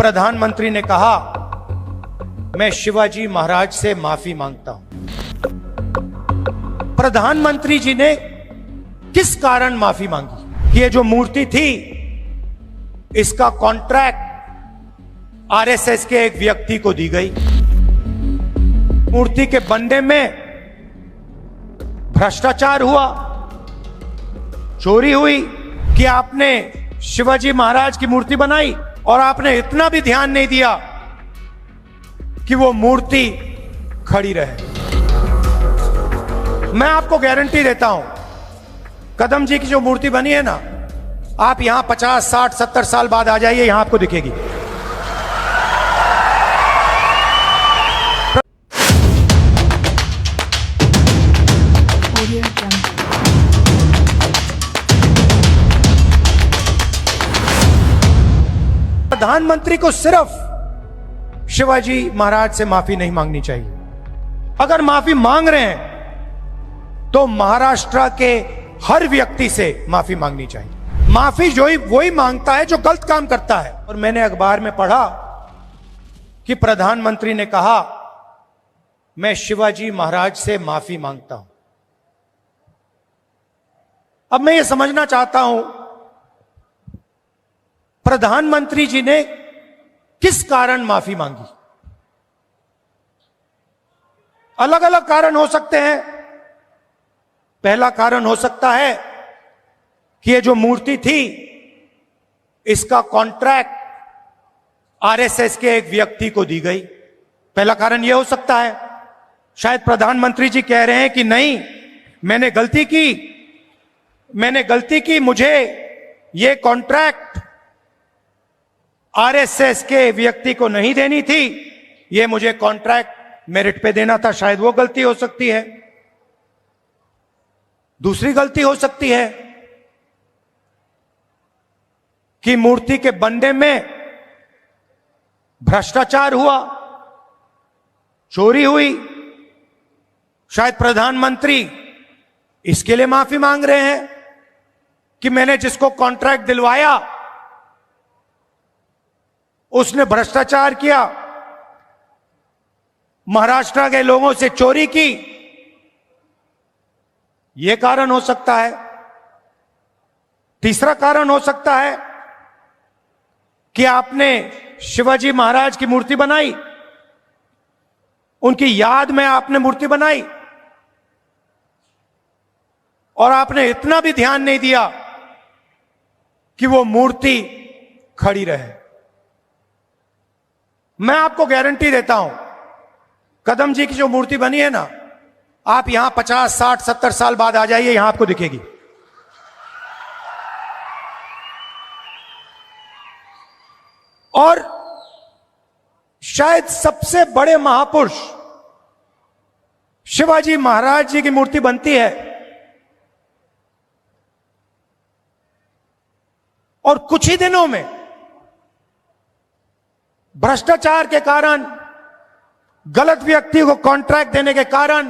प्रधानमंत्री ने कहा, मैं शिवाजी महाराज से माफी मांगता हूं। प्रधानमंत्री जी ने किस कारण माफी मांगी? ये जो मूर्ति थी, इसका कॉन्ट्रैक्ट आरएसएस के एक व्यक्ति को दी गई। मूर्ति के बनने में भ्रष्टाचार हुआ, चोरी हुई कि आपने शिवाजी महाराज की मूर्ति बनाई और आपने इतना भी ध्यान नहीं दिया कि वो मूर्ति खड़ी रहे। मैं आपको गारंटी देता हूं, कदम जी की जो मूर्ति बनी है ना, आप यहां 50, 60, 70 साल बाद आ जाइए, यहां आपको दिखेगी। प्रधानमंत्री को सिर्फ शिवाजी महाराज से माफी नहीं मांगनी चाहिए। अगर माफी मांग रहे हैं तो महाराष्ट्र के हर व्यक्ति से माफी मांगनी चाहिए। माफी जो ही वही मांगता है जो गलत काम करता है। और मैंने अखबार में पढ़ा कि प्रधानमंत्री ने कहा, मैं शिवाजी महाराज से माफी मांगता हूं। अब मैं ये समझना चाहता हूं, प्रधानमंत्री जी ने किस कारण माफी मांगी? अलग अलग कारण हो सकते हैं। पहला कारण हो सकता है कि ये जो मूर्ति थी, इसका कॉन्ट्रैक्ट आरएसएस के एक व्यक्ति को दी गई। पहला कारण यह हो सकता है। शायद प्रधानमंत्री जी कह रहे हैं कि नहीं, मैंने गलती की, मुझे ये कॉन्ट्रैक्ट आरएसएस के व्यक्ति को नहीं देनी थी, ये मुझे कॉन्ट्रैक्ट मेरिट पे देना था। शायद वो गलती हो सकती है। दूसरी गलती हो सकती है कि मूर्ति के बनने में भ्रष्टाचार हुआ, चोरी हुई। शायद प्रधानमंत्री इसके लिए माफी मांग रहे हैं कि मैंने जिसको कॉन्ट्रैक्ट दिलवाया उसने भ्रष्टाचार किया, महाराष्ट्र के लोगों से चोरी की। यह कारण हो सकता है। तीसरा कारण हो सकता है कि आपने शिवाजी महाराज की मूर्ति बनाई, उनकी याद में आपने मूर्ति बनाई और आपने इतना भी ध्यान नहीं दिया कि वो मूर्ति खड़ी रहे। मैं आपको गारंटी देता हूं, कदम जी की जो मूर्ति बनी है ना, आप यहां 50, 60, 70 साल बाद आ जाइए, यहां आपको दिखेगी। और शायद सबसे बड़े महापुरुष शिवाजी महाराज जी की मूर्ति बनती है और कुछ ही दिनों में भ्रष्टाचार के कारण, गलत व्यक्ति को कॉन्ट्रैक्ट देने के कारण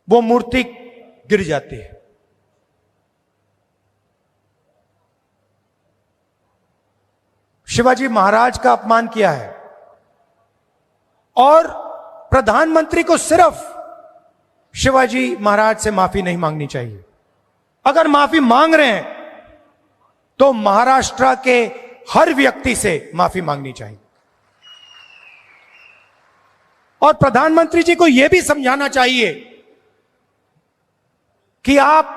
वो मूर्ति गिर जाती है। शिवाजी महाराज का अपमान किया है और प्रधानमंत्री को सिर्फ शिवाजी महाराज से माफी नहीं मांगनी चाहिए। अगर माफी मांग रहे हैं तो महाराष्ट्र के हर व्यक्ति से माफी मांगनी चाहिए। और प्रधानमंत्री जी को यह भी समझाना चाहिए कि आप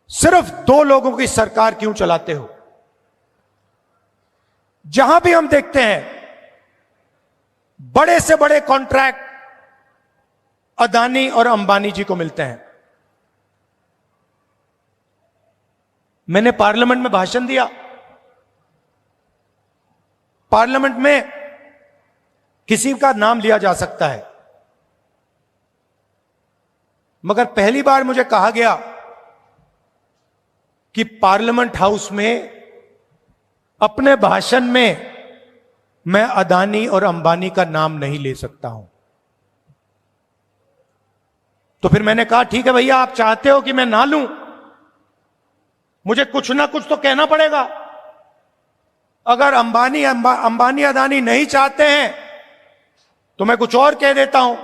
सिर्फ 2 लोगों की सरकार क्यों चलाते हो। जहां भी हम देखते हैं बड़े से बड़े कॉन्ट्रैक्ट अदानी और अंबानी जी को मिलते हैं। मैंने पार्लियामेंट में भाषण दिया। पार्लियामेंट में किसी का नाम लिया जा सकता है, मगर पहली बार मुझे कहा गया कि पार्लियामेंट हाउस में अपने भाषण में मैं अदानी और अंबानी का नाम नहीं ले सकता हूं। तो फिर मैंने कहा, ठीक है भैया, आप चाहते हो कि मैं ना लूं, मुझे कुछ ना कुछ तो कहना पड़ेगा। अगर अंबानी अदानी नहीं चाहते हैं तो मैं कुछ और कह देता हूं,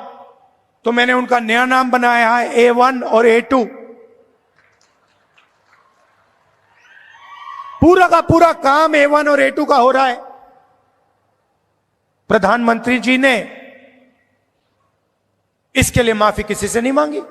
तो मैंने उनका नया नाम बनाया है A1 और A2। पूरा का पूरा काम A1 और A2 का हो रहा है। प्रधानमंत्री जी ने इसके लिए माफी किसी से नहीं मांगी।